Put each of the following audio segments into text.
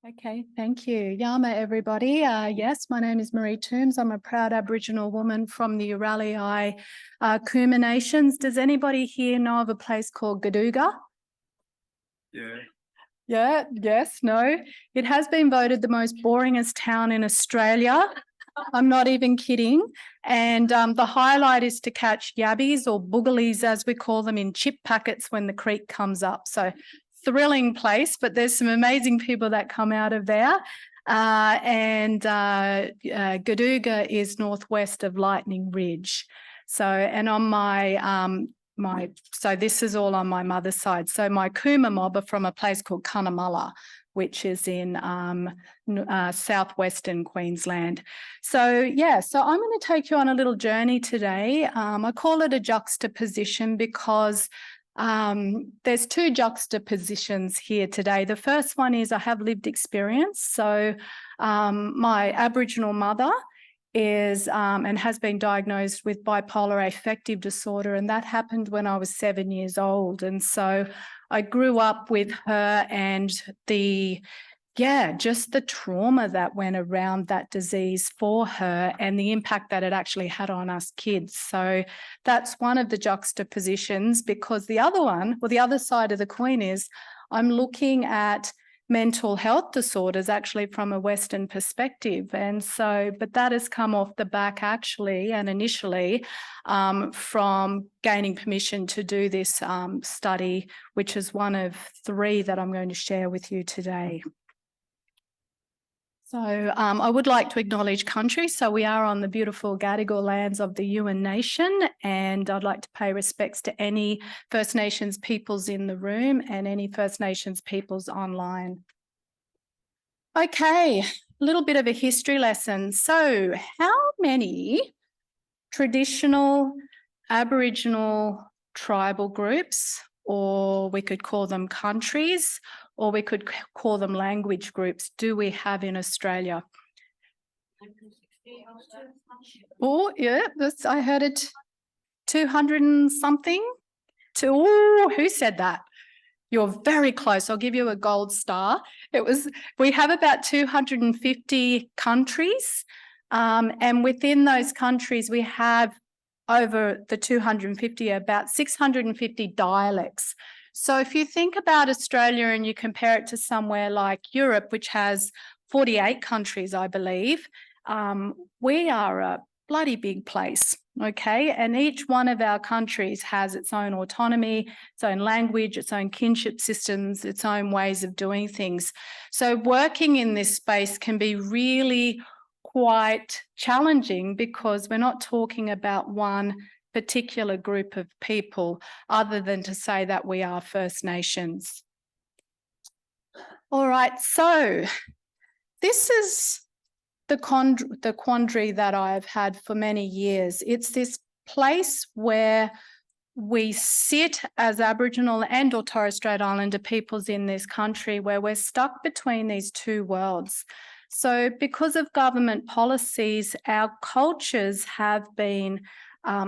Okay, thank you. Yama, everybody. Yes, my name is Maree Toombs. I'm a proud Aboriginal woman from the Euralayie Kooma Nations. Does anybody here know of a place called Gadooga? Yeah. Yeah, yes, no. It has been voted the most boringest town in Australia. I'm not even kidding. And the highlight is to catch yabbies or boogalies, as we call them, in chip packets when the creek comes up. So thrilling place, but there's some amazing people that come out of there. Gadooga is northwest of Lightning Ridge. So, and on so this is all on my mother's side. So my Kooma mob are from a place called Cunnamulla, which is in southwestern Queensland. So yeah, so I'm going to take you on a little journey today. I call it a juxtaposition because there's two juxtapositions here today. The first one is I have lived experience. So my Aboriginal mother is and has been diagnosed with bipolar affective disorder, and that happened when I was 7 years old. And so I grew up with her and just the trauma that went around that disease for her and the impact that it actually had on us kids. So that's one of the juxtapositions, because the other one, or the other side of the coin, is I'm looking at mental health disorders actually from a Western perspective. And so, but that has come off the back actually and initially from gaining permission to do this study, which is one of three that I'm going to share with you today. So I would like to acknowledge country. So we are on the beautiful Gadigal lands of the Yuin Nation, and I'd like to pay respects to any First Nations peoples in the room and any First Nations peoples online. Okay, a little bit of a history lesson. So how many traditional Aboriginal tribal groups, or we could call them countries, or we could call them language groups, do we have in Australia? Oh, yeah, I heard it, 200 and something. Who said that? You're very close. I'll give you a gold star. We have about 250 countries, and within those countries, we have over the 250, about 650 dialects. So if you think about Australia and you compare it to somewhere like Europe, which has 48 countries, I believe, we are a bloody big place, okay? And each one of our countries has its own autonomy, its own language, its own kinship systems, its own ways of doing things. So working in this space can be really quite challenging, because we're not talking about one particular group of people other than to say that we are First Nations. All right, so this is the quandary that I've had for many years. It's this place where we sit as Aboriginal and or Torres Strait Islander peoples in this country, where we're stuck between these two worlds. So because of government policies, our cultures have been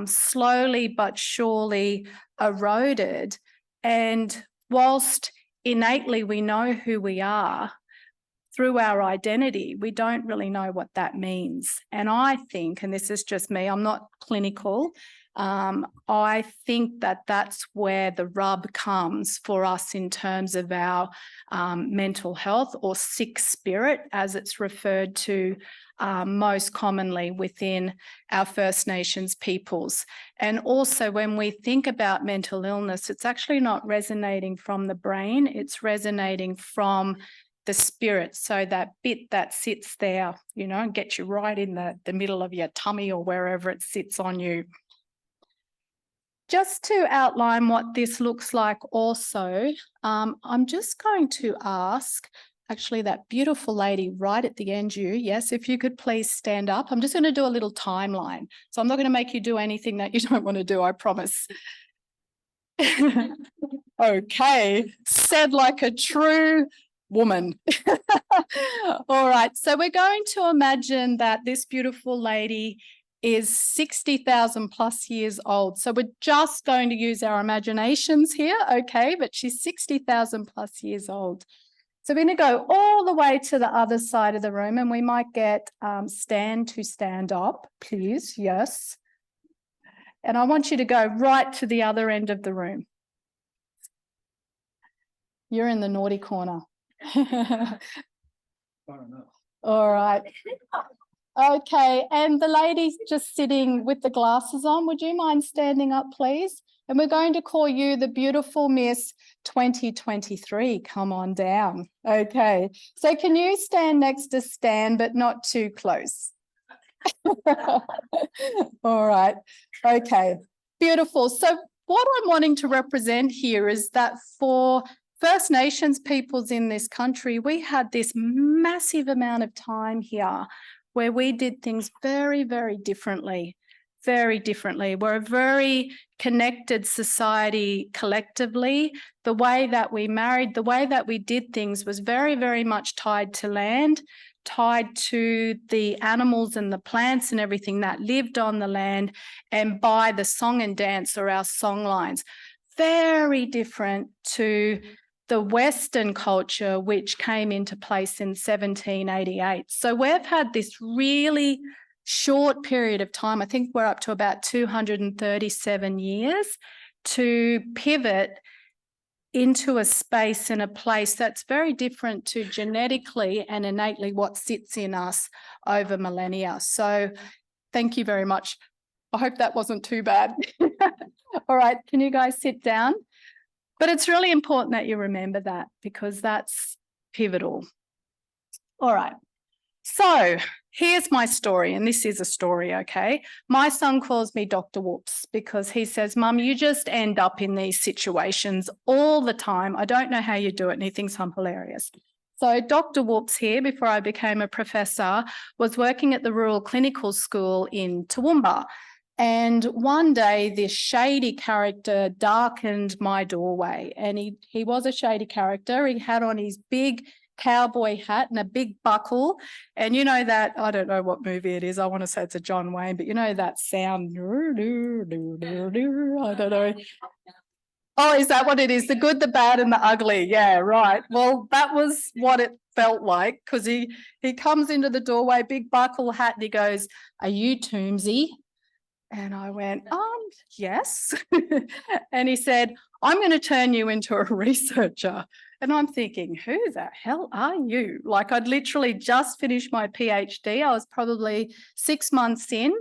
slowly but surely eroded. And whilst innately we know who we are through our identity, we don't really know what that means. And I think, and this is just me, I'm not clinical, I think that that's where the rub comes for us in terms of our mental health, or sick spirit, as it's referred to most commonly within our First Nations peoples. And also when we think about mental illness, it's actually not resonating from the brain, it's resonating from the spirit. So that bit that sits there, you know, and gets you right in the middle of your tummy or wherever it sits on you. Just to outline what this looks like also, I'm just going to ask, actually, that beautiful lady right at the end, yes, if you could please stand up. I'm just going to do a little timeline. So I'm not going to make you do anything that you don't want to do, I promise. Okay, said like a true woman. All right, so we're going to imagine that this beautiful lady is 60,000 plus years old. So we're just going to use our imaginations here, okay? But she's 60,000 plus years old. So we're going to go all the way to the other side of the room, and we might get Stan to stand up, please. Yes. And I want you to go right to the other end of the room. You're in the naughty corner. All right. Okay, and the lady just sitting with the glasses on, would you mind standing up, please? And we're going to call you the beautiful Miss 2023. Come on down. Okay, so can you stand next to Stan, but not too close? All right. Okay, beautiful. So what I'm wanting to represent here is that for First Nations peoples in this country, we had this massive amount of time here where we did things very, very differently, very differently. We're a very connected society collectively. The way that we married, the way that we did things was very, very much tied to land, tied to the animals and the plants and everything that lived on the land, and by the song and dance or our song lines. Very different to the Western culture, which came into place in 1788. So we've had this really short period of time, I think we're up to about 237 years, to pivot into a space and a place that's very different to genetically and innately what sits in us over millennia. So thank you very much. I hope that wasn't too bad. All right, can you guys sit down? But it's really important that you remember that, because that's pivotal. All right. So here's my story, and this is a story, okay? My son calls me Dr. Whoops because he says, Mum, you just end up in these situations all the time. I don't know how you do it, and he thinks I'm hilarious. So Dr. Whoops here, before I became a professor, was working at the Rural Clinical School in Toowoomba. And one day this shady character darkened my doorway, and he was a shady character. He had on his big cowboy hat and a big buckle. And you know that, I don't know what movie it is. I want to say it's a John Wayne, but you know that sound. I don't know. Oh, is that what it is? The good, the bad and the ugly. Yeah, right. Well, that was what it felt like, because he comes into the doorway, big buckle hat, and he goes, "Are you Toomsy?" And I went, yes. And he said, "I'm going to turn you into a researcher." And I'm thinking, who the hell are you? Like, I'd literally just finished my PhD. I was probably 6 months in,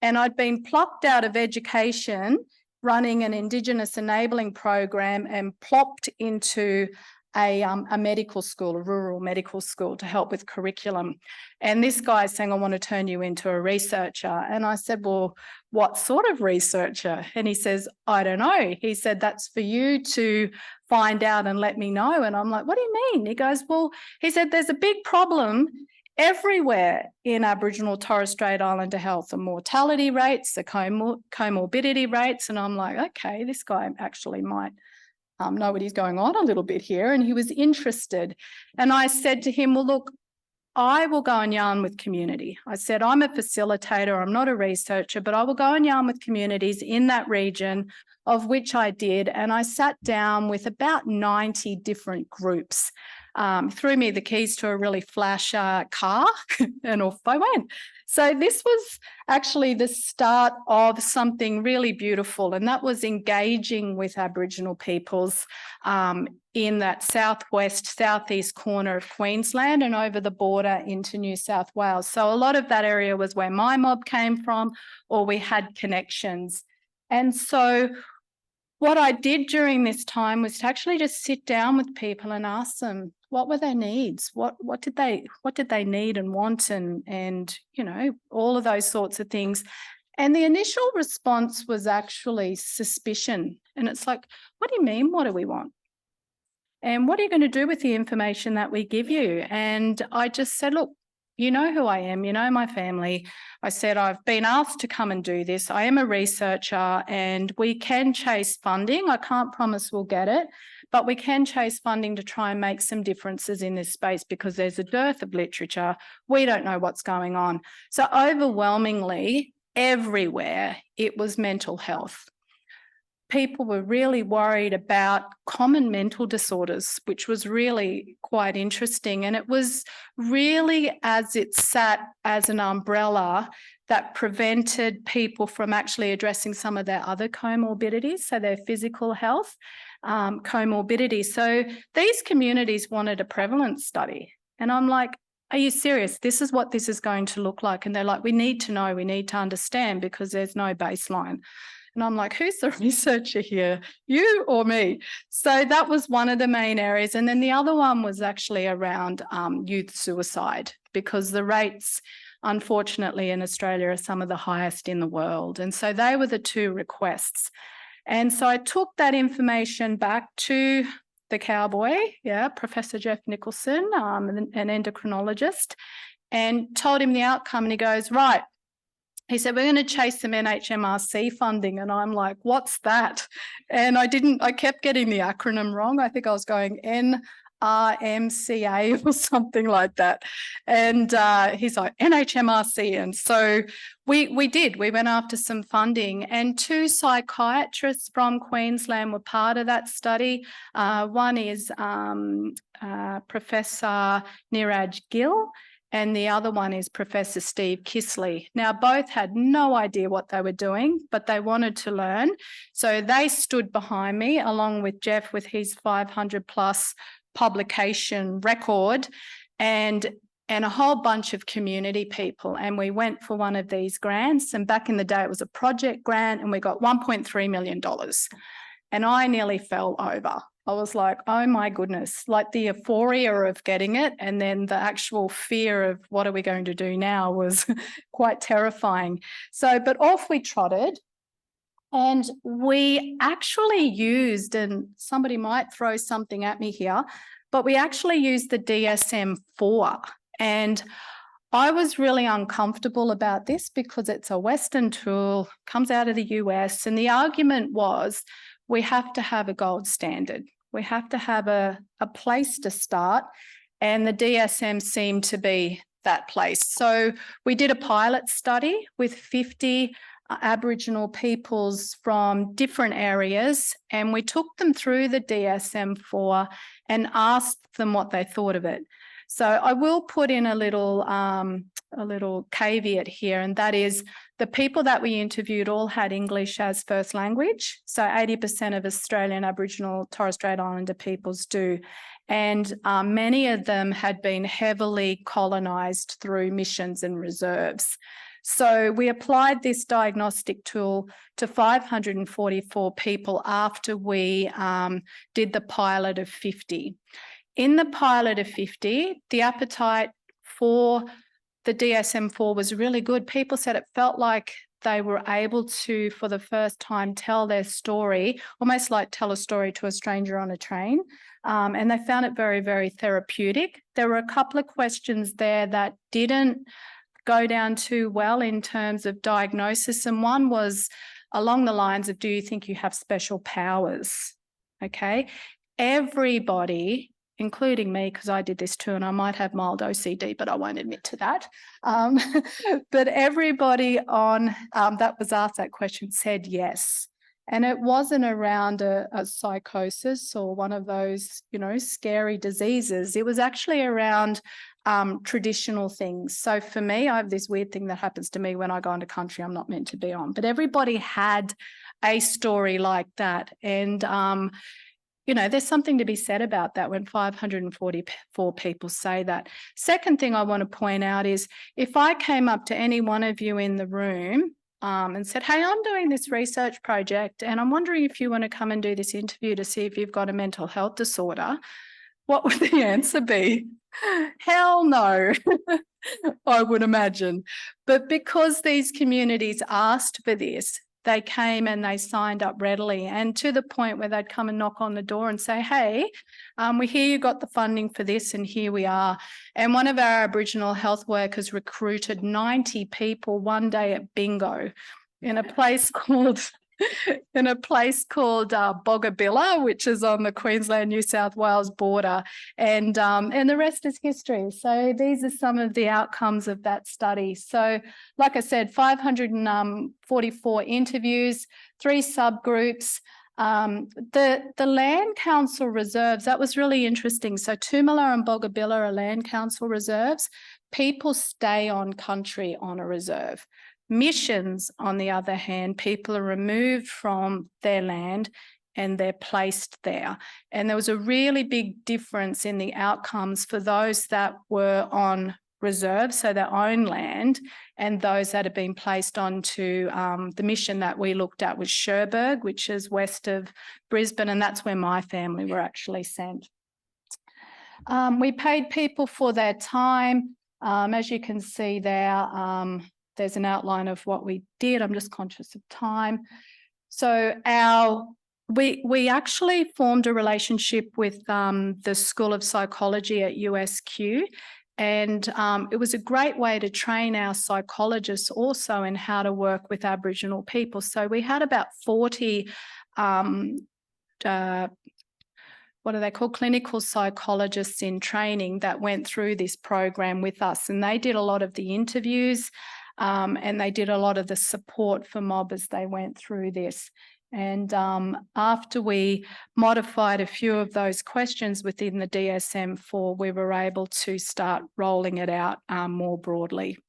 and I'd been plucked out of education running an Indigenous enabling program and plopped into a medical school, a rural medical school, to help with curriculum. And this guy's saying, "I want to turn you into a researcher." And I said, "Well, what sort of researcher?" And he says, "I don't know." He said, "That's for you to find out and let me know." And I'm like, "What do you mean?" He goes, "Well," he said, "there's a big problem everywhere in Aboriginal Torres Strait Islander health, the mortality rates, the comorbidity rates." And I'm like, okay, this guy actually might know what he's going on a little bit here. And he was interested. And I said to him, "Well, look, I will go and yarn with community." I said, "I'm a facilitator, I'm not a researcher, but I will go and yarn with communities in that region," of which I did. And I sat down with about 90 different groups, threw me the keys to a really flash car, and off I went. So this was actually the start of something really beautiful, and that was engaging with Aboriginal peoples in that southeast corner of Queensland and over the border into New South Wales. So a lot of that area was where my mob came from, or we had connections. And so what I did during this time was to actually just sit down with people and ask them, what were their needs? What did they need and want, and you know, all of those sorts of things. And the initial response was actually suspicion. And it's like, what do you mean? What do we want? And what are you going to do with the information that we give you? And I just said, look, you know who I am, you know my family. I said, I've been asked to come and do this. I am a researcher, and we can chase funding. I can't promise we'll get it, but we can chase funding to try and make some differences in this space, because there's a dearth of literature. We don't know what's going on. So overwhelmingly, everywhere, it was mental health. people were really worried about common mental disorders, which was really quite interesting. And it was really as it sat as an umbrella that prevented people from actually addressing some of their other comorbidities, so their physical health comorbidities. So these communities wanted a prevalence study. And I'm like, are you serious? This is what this is going to look like. And they're like, we need to know, we need to understand because there's no baseline. And I'm like, who's the researcher here, you or me? So that was one of the main areas. And then the other one was actually around youth suicide, because the rates, unfortunately, in Australia are some of the highest in the world. And so they were the two requests. And so I took that information back to the cowboy, Professor Jeff Nicholson, an endocrinologist, and told him the outcome. And he goes, right. He said, we're going to chase some NHMRC funding. And I'm like, what's that? And I kept getting the acronym wrong. I think I was going NRMCA or something like that. And he's like, NHMRC. And so we went after some funding, and two psychiatrists from Queensland were part of that study. One is Professor Niraj Gill, and the other one is Professor Steve Kisley. Now, both had no idea what they were doing, but they wanted to learn. So they stood behind me, along with Jeff with his 500 plus publication record, and a whole bunch of community people. And we went for one of these grants. And back in the day, it was a project grant, and we got $1.3 million. And I nearly fell over. I was like, oh my goodness, like the euphoria of getting it, and then the actual fear of what are we going to do now was quite terrifying. So, but off we trotted, and we actually used, and somebody might throw something at me here, but we actually used the DSM-4. And I was really uncomfortable about this because it's a Western tool, comes out of the US, and the argument was we have to have a gold standard. We have to have a place to start, and the DSM seemed to be that place. So we did a pilot study with 50 Aboriginal peoples from different areas, and we took them through the DSM-4 and asked them what they thought of it. So I will put in a little caveat here, and that is the people that we interviewed all had English as first language. So 80% of Australian Aboriginal Torres Strait Islander peoples do. And many of them had been heavily colonised through missions and reserves. So we applied this diagnostic tool to 544 people after we did the pilot of 50. In the pilot of 50, the appetite for the DSM-4 was really good. People said it felt like they were able to, for the first time, tell their story, almost like tell a story to a stranger on a train. And they found it very, very therapeutic. There were a couple of questions there that didn't go down too well in terms of diagnosis. And one was along the lines of, do you think you have special powers? Okay. Everybody, including me, because I did this too, and I might have mild OCD, but I won't admit to that. But everybody on that was asked that question said yes. And it wasn't around a psychosis or one of those, scary diseases. It was actually around traditional things. So for me, I have this weird thing that happens to me when I go into country I'm not meant to be on. But everybody had a story like that. And there's something to be said about that when 544 people say that. Second thing I want to point out is if I came up to any one of you in the room and said, hey, I'm doing this research project and I'm wondering if you want to come and do this interview to see if you've got a mental health disorder, what would the answer be? Hell no, I would imagine. But because these communities asked for this, they came and they signed up readily, and to the point where they'd come and knock on the door and say, hey, we hear you got the funding for this and here we are. And one of our Aboriginal health workers recruited 90 people one day at bingo in a place called Boggabilla, which is on the Queensland-New South Wales border, and the rest is history. So these are some of the outcomes of that study. So like I said, 544 interviews, 3 subgroups, The Land Council reserves, that was really interesting. So Toomela and Boggabilla are Land Council reserves. People stay on country on a reserve. Missions, on the other hand, people are removed from their land and they're placed there. And there was a really big difference in the outcomes for those that were on reserve, so their own land, and those that have been placed onto the mission that we looked at was Cherbourg, which is west of Brisbane, and that's where my family were actually sent. We paid people for their time. As you can see there, there's an outline of what we did. I'm just conscious of time. So we actually formed a relationship with the School of Psychology at USQ, and it was a great way to train our psychologists also in how to work with Aboriginal people. So we had about 40 what are they called? Clinical psychologists in training that went through this program with us, and they did a lot of the interviews and they did a lot of the support for mob as they went through this. And after we modified a few of those questions within the DSM-4, we were able to start rolling it out more broadly.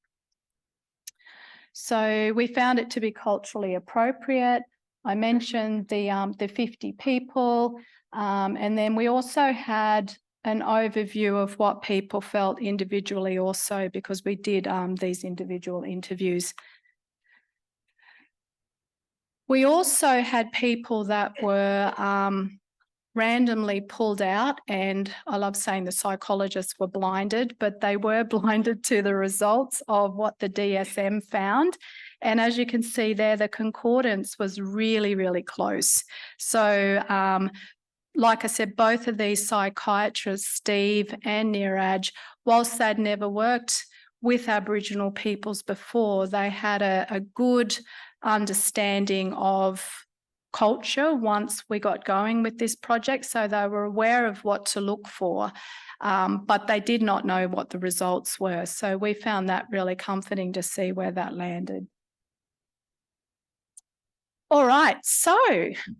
So we found it to be culturally appropriate. I mentioned the 50 people, and then we also had an overview of what people felt individually also, because we did these individual interviews. We also had people that were randomly pulled out, and I love saying the psychologists were blinded, but they were blinded to the results of what the DSM found. And as you can see there, the concordance was really, really close. So like I said, both of these psychiatrists, Steve and Neeraj, whilst they'd never worked with Aboriginal peoples before, they had a good understanding of culture once we got going with this project. So they were aware of what to look for, but they did not know what the results were. So we found that really comforting to see where that landed. All right, so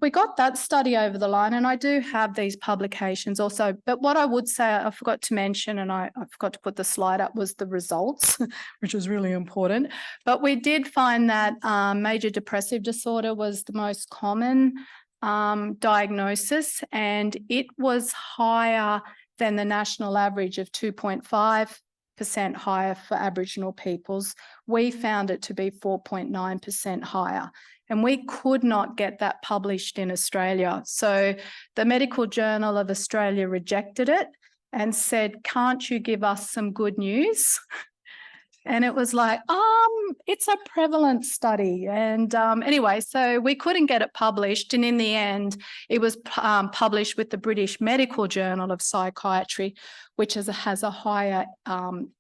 we got that study over the line, and I do have these publications also, but what I would say I forgot to mention, and I forgot to put the slide up, was the results, which was really important. But we did find that major depressive disorder was the most common diagnosis, and it was higher than the national average of 2.5% higher for Aboriginal peoples. We found it to be 4.9% higher. And we could not get that published in Australia. So the Medical Journal of Australia rejected it and said, can't you give us some good news? And it was like, it's a prevalent study. And anyway, so we couldn't get it published. And in the end, it was published with the British Medical Journal of Psychiatry, which has a higher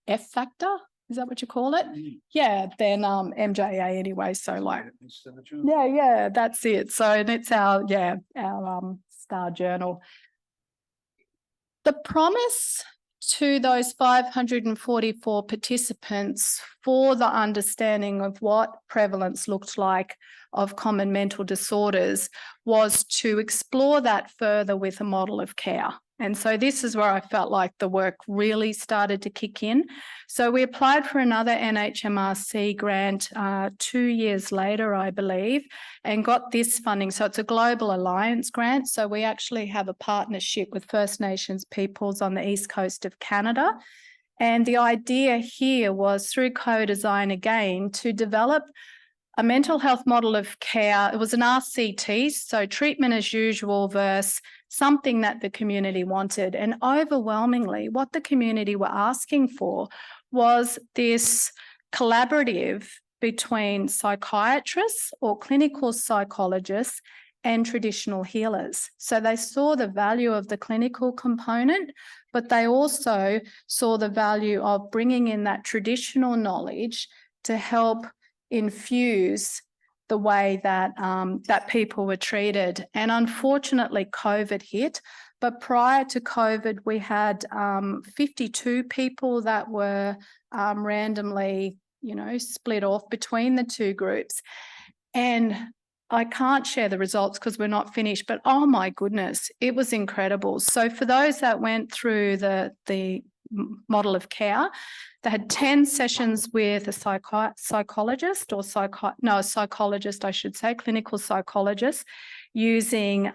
F factor. Is that what you call it? Yeah, then MJA anyway. So like, yeah, that's it. So and it's our star journal. The promise to those 544 participants for the understanding of what prevalence looked like of common mental disorders was to explore that further with a model of care. And so this is where I felt like the work really started to kick in. So we applied for another NHMRC grant 2 years later, I believe, and got this funding. So it's a Global Alliance grant. So we actually have a partnership with First Nations peoples on the east coast of Canada. And the idea here was through co-design again to develop a mental health model of care. It was an RCT, so treatment as usual versus something that the community wanted. And overwhelmingly, what the community were asking for was this collaborative between psychiatrists or clinical psychologists and traditional healers. So they saw the value of the clinical component, but they also saw the value of bringing in that traditional knowledge to help infuse the way that that people were treated. And unfortunately, COVID hit. But prior to COVID, we had 52 people that were randomly, split off between the two groups. And I can't share the results because we're not finished, but oh my goodness, it was incredible. So for those that went through the model of care, they had 10 sessions with a psychologist or a psychologist, I should say, clinical psychologist, using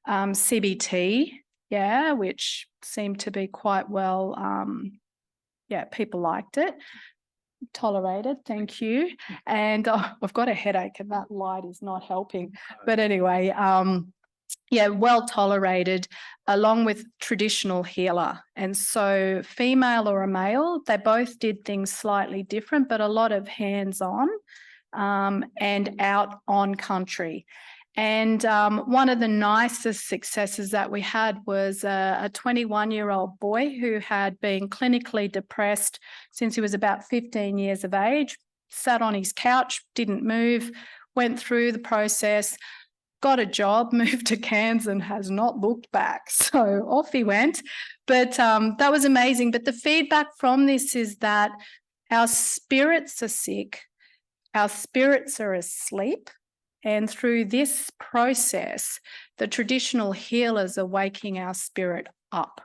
CBT, which seemed to be quite well, people liked it. Tolerated, thank you. And I've got a headache and that light is not helping. But anyway, well tolerated, along with traditional healer. And so female or a male, they both did things slightly different, but a lot of hands-on and out on country. And one of the nicest successes that we had was a 21-year-old boy who had been clinically depressed since he was about 15 years of age, sat on his couch, didn't move, went through the process, got a job, moved to Cairns and has not looked back. So off he went. But that was amazing. But the feedback from this is that our spirits are sick, our spirits are asleep. And through this process, the traditional healers are waking our spirit up.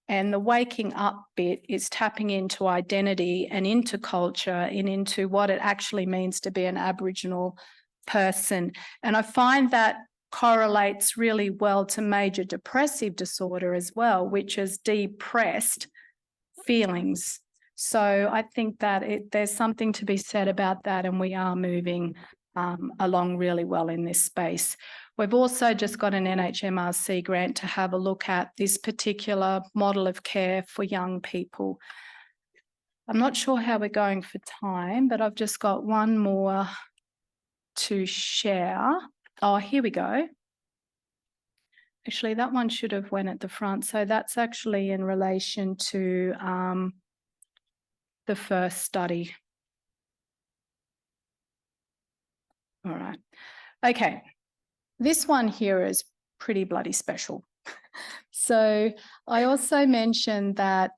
And the waking up bit is tapping into identity and into culture and into what it actually means to be an Aboriginal person. And I find that correlates really well to major depressive disorder as well, which is depressed feelings. So I think that there's something to be said about that, and we are moving along really well in this space. We've also just got an NHMRC grant to have a look at this particular model of care for young people. I'm not sure how we're going for time, but I've just got one more to share. Oh, here we go. Actually, that one should have went at the front. So that's actually in relation to the first study. All right. Okay. This one here is pretty bloody special. So I also mentioned that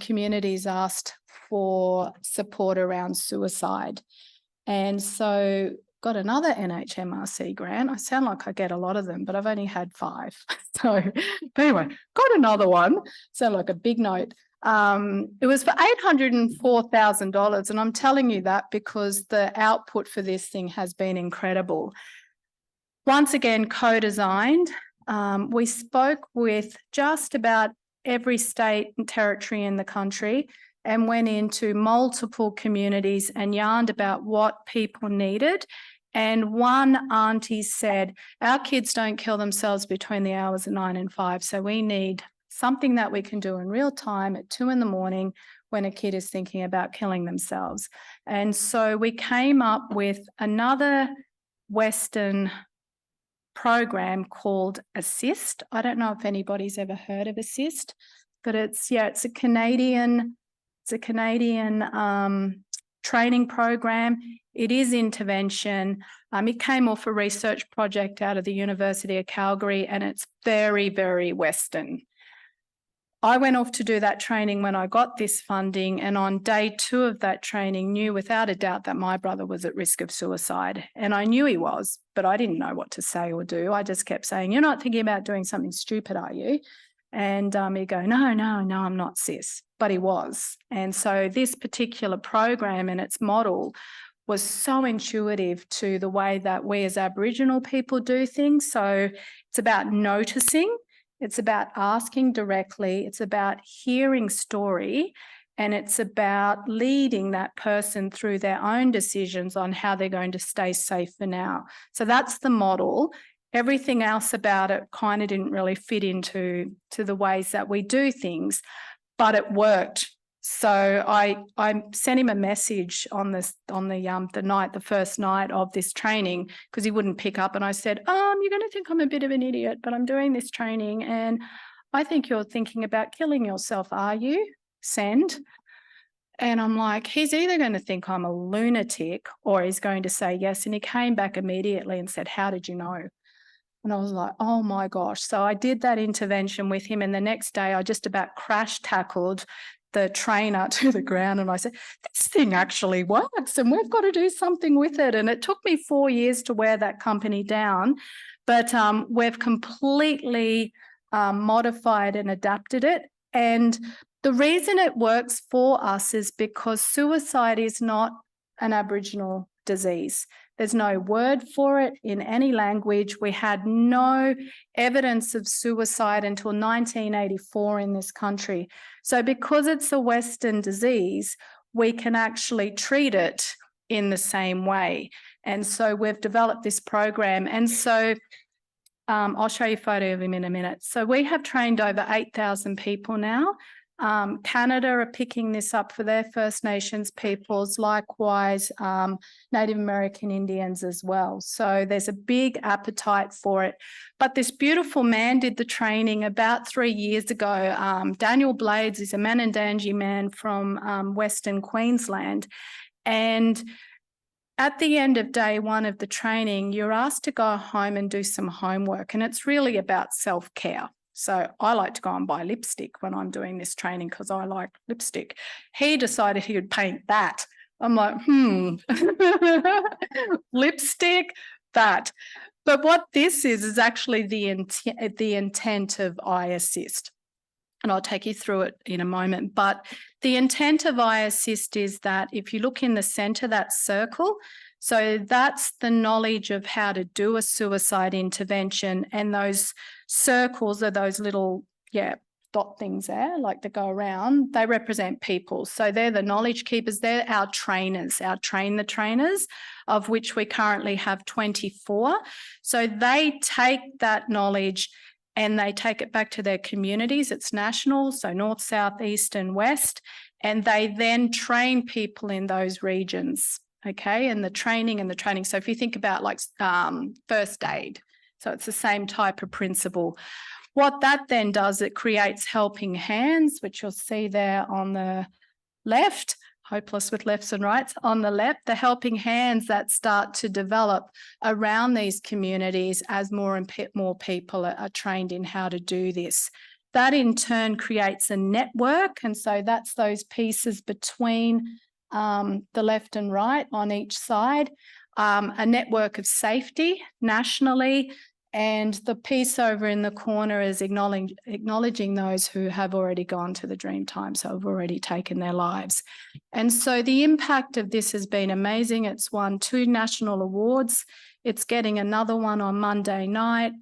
communities asked for support around suicide. And so got another NHMRC grant. I sound like I get a lot of them, but I've only had 5. So but anyway, got another one. Sound like a big note. It was for $804,000, and I'm telling you that because the output for this thing has been incredible. Once again, co-designed. We spoke with just about every state and territory in the country and went into multiple communities and yarned about what people needed. And one auntie said, our kids don't kill themselves between the hours of 9 and 5, so we need something that we can do in real time at 2 a.m. when a kid is thinking about killing themselves. And so we came up with another Western program called Assist. I don't know if anybody's ever heard of Assist, but it's a Canadian training program. It is intervention. It came off a research project out of the University of Calgary, and it's very, very Western. I went off to do that training when I got this funding, and on day 2 of that training knew without a doubt that my brother was at risk of suicide. And I knew he was, but I didn't know what to say or do. I just kept saying, you're not thinking about doing something stupid, are you? And he'd go, no, I'm not, sis. But he was. And so this particular program and its model was so intuitive to the way that we as Aboriginal people do things. So it's about noticing. It's about asking directly, it's about hearing story, and it's about leading that person through their own decisions on how they're going to stay safe for now. So that's the model. Everything else about it kind of didn't really fit into the ways that we do things, but it worked. So I sent him a message on the first night of this training, because he wouldn't pick up, and I said, you're going to think I'm a bit of an idiot, but I'm doing this training and I think you're thinking about killing yourself, are you? Send. And I'm like, he's either going to think I'm a lunatic or he's going to say yes. And he came back immediately and said, how did you know? And I was like, oh my gosh. So I did that intervention with him, and the next day I just about crash tackled the trainer to the ground and I said, this thing actually works and we've got to do something with it. And it took me 4 years to wear that company down, but we've completely modified and adapted it. And the reason it works for us is because suicide is not an Aboriginal disease. There's no word for it in any language. We had no evidence of suicide until 1984 in this country. So because it's a Western disease, we can actually treat it in the same way. And so we've developed this program. And so I'll show you a photo of him in a minute. So we have trained over 8,000 people now. Canada are picking this up for their First Nations peoples, likewise Native American Indians as well. So there's a big appetite for it. But this beautiful man did the training about 3 years ago. Daniel Blades is a Manandangi man from Western Queensland. And at the end of day one of the training, you're asked to go home and do some homework, and it's really about self-care. So I like to go and buy lipstick when I'm doing this training because I like lipstick. He decided he would paint that. I'm like, lipstick, that. But what this is actually the intent of iAssist. And I'll take you through it in a moment. But the intent of iAssist is that if you look in the centre, that circle, so that's the knowledge of how to do a suicide intervention, and those circles are those little, dot things there, like that go around, they represent people. So they're the knowledge keepers, they're our trainers, our train the trainers, of which we currently have 24. So they take that knowledge and they take it back to their communities. It's national, so north, south, east and west, and they then train people in those regions. Okay, and the training. So if you think about like first aid, so it's the same type of principle. What that then does, it creates helping hands, which you'll see there on the left, hopeless with lefts and rights. On the left, the helping hands that start to develop around these communities as more and more people are trained in how to do this. That in turn creates a network, and so that's those pieces between the left and right on each side, a network of safety nationally, and the piece over in the corner is acknowledging those who have already gone to the dream time, so have already taken their lives. And so the impact of this has been amazing. It's won 2 national awards. It's getting another one on Monday night.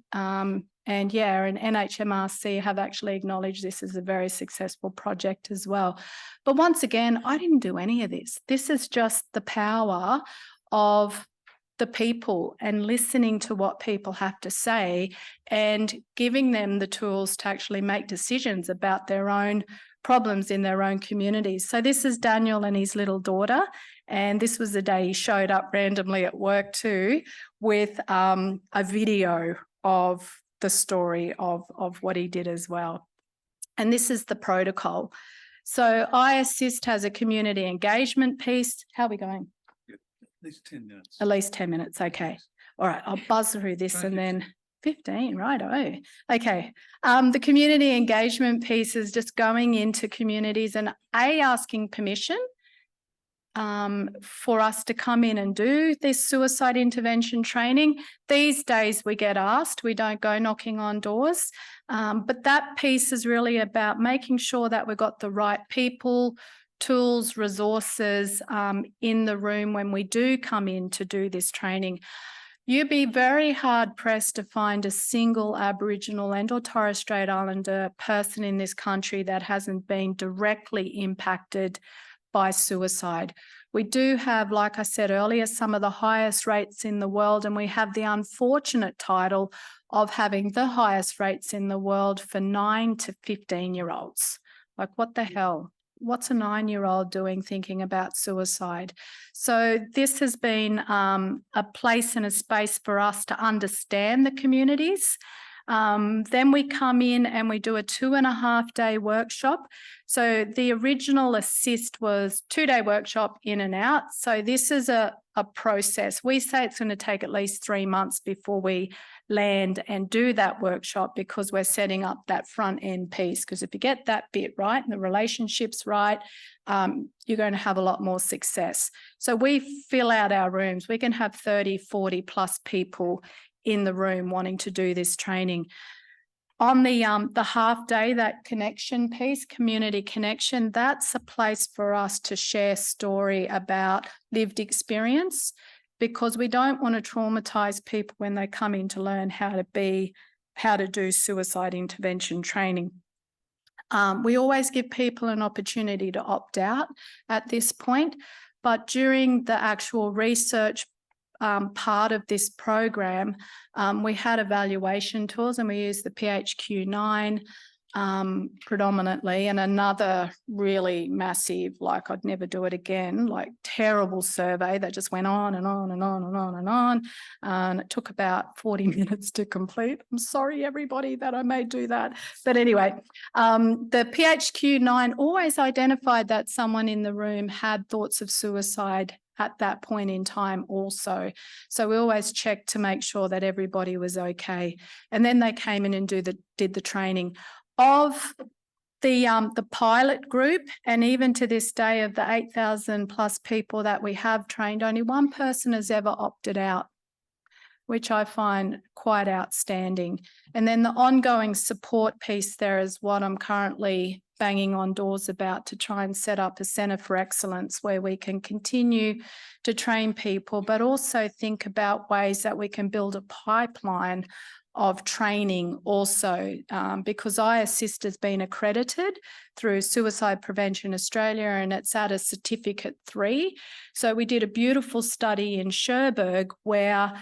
And NHMRC have actually acknowledged this as a very successful project as well. But once again, I didn't do any of this. This is just the power of the people and listening to what people have to say and giving them the tools to actually make decisions about their own problems in their own communities. So this is Daniel and his little daughter, and this was the day he showed up randomly at work too with a video of the story of what he did as well. And this is the protocol. So iAssist has a community engagement piece. How are we going? At least 10 minutes. At least 10 minutes, okay. All right, I'll buzz through this and then 15, right, okay. The community engagement piece is just going into communities and asking permission for us to come in and do this suicide intervention training. These days we get asked, we don't go knocking on doors, but that piece is really about making sure that we've got the right people, tools, resources in the room when we do come in to do this training. You'd be very hard pressed to find a single Aboriginal and or Torres Strait Islander person in this country that hasn't been directly impacted by suicide. We do have, like I said earlier, some of the highest rates in the world, and we have the unfortunate title of having the highest rates in the world for 9 to 15-year-olds. Like, what the hell? What's a 9-year-old doing thinking about suicide? So this has been a place and a space for us to understand the communities, Then we come in and we do a 2.5-day workshop. So the original assist was 2-day workshop in and out. So this is a process. We say it's going to take at least 3 months before we land and do that workshop, because we're setting up that front end piece. Because if you get that bit right and the relationships right, you're going to have a lot more success. So we fill out our rooms. We can have 30, 40 plus people in the room wanting to do this training. On the half day, that connection piece, community connection, that's a place for us to share story about lived experience, because we don't want to traumatize people when they come in to learn how to do suicide intervention training. We always give people an opportunity to opt out at this point, but during the actual research part of this program, we had evaluation tools, and we used the PHQ-9 predominantly, and another really massive, like I'd never do it again, like terrible survey that just went on and on and on and on and on. And it took about 40 minutes to complete. I'm sorry, everybody, that I may do that. But anyway, the PHQ-9 always identified that someone in the room had thoughts of suicide at that point in time also. So we always checked to make sure that everybody was okay. And then they came in and did the training. Of the pilot group, and even to this day, of the 8,000 plus people that we have trained, only one person has ever opted out, which I find quite outstanding. And then the ongoing support piece there is what I'm currently banging on doors about, to try and set up a centre for excellence where we can continue to train people, but also think about ways that we can build a pipeline of training also, because iAssist has been accredited through Suicide Prevention Australia, and it's at a certificate 3. So we did a beautiful study in Cherbourg where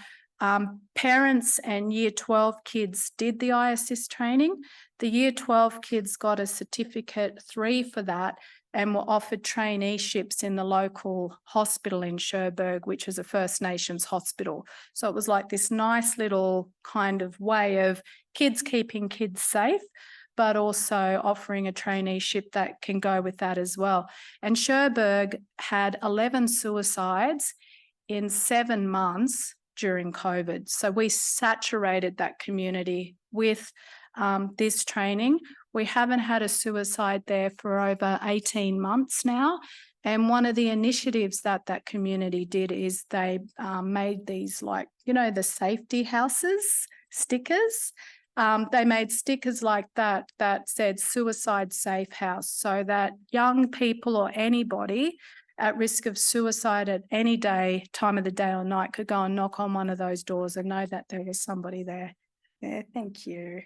parents and year 12 kids did the iAssist training. The year 12 kids got a certificate 3 for that, and were offered traineeships in the local hospital in Cherbourg, which is a First Nations hospital. So it was like this nice little kind of way of kids keeping kids safe, but also offering a traineeship that can go with that as well. And Cherbourg had 11 suicides in 7 months during COVID. So we saturated that community with this training. We haven't had a suicide there for over 18 months now. And one of the initiatives that that community did is they made these, like, you know, the safety houses stickers. They made stickers like that that said suicide safe house, so that young people or anybody at risk of suicide at any day, time of the day or night, could go and knock on one of those doors and know that there was somebody there. Yeah, thank you.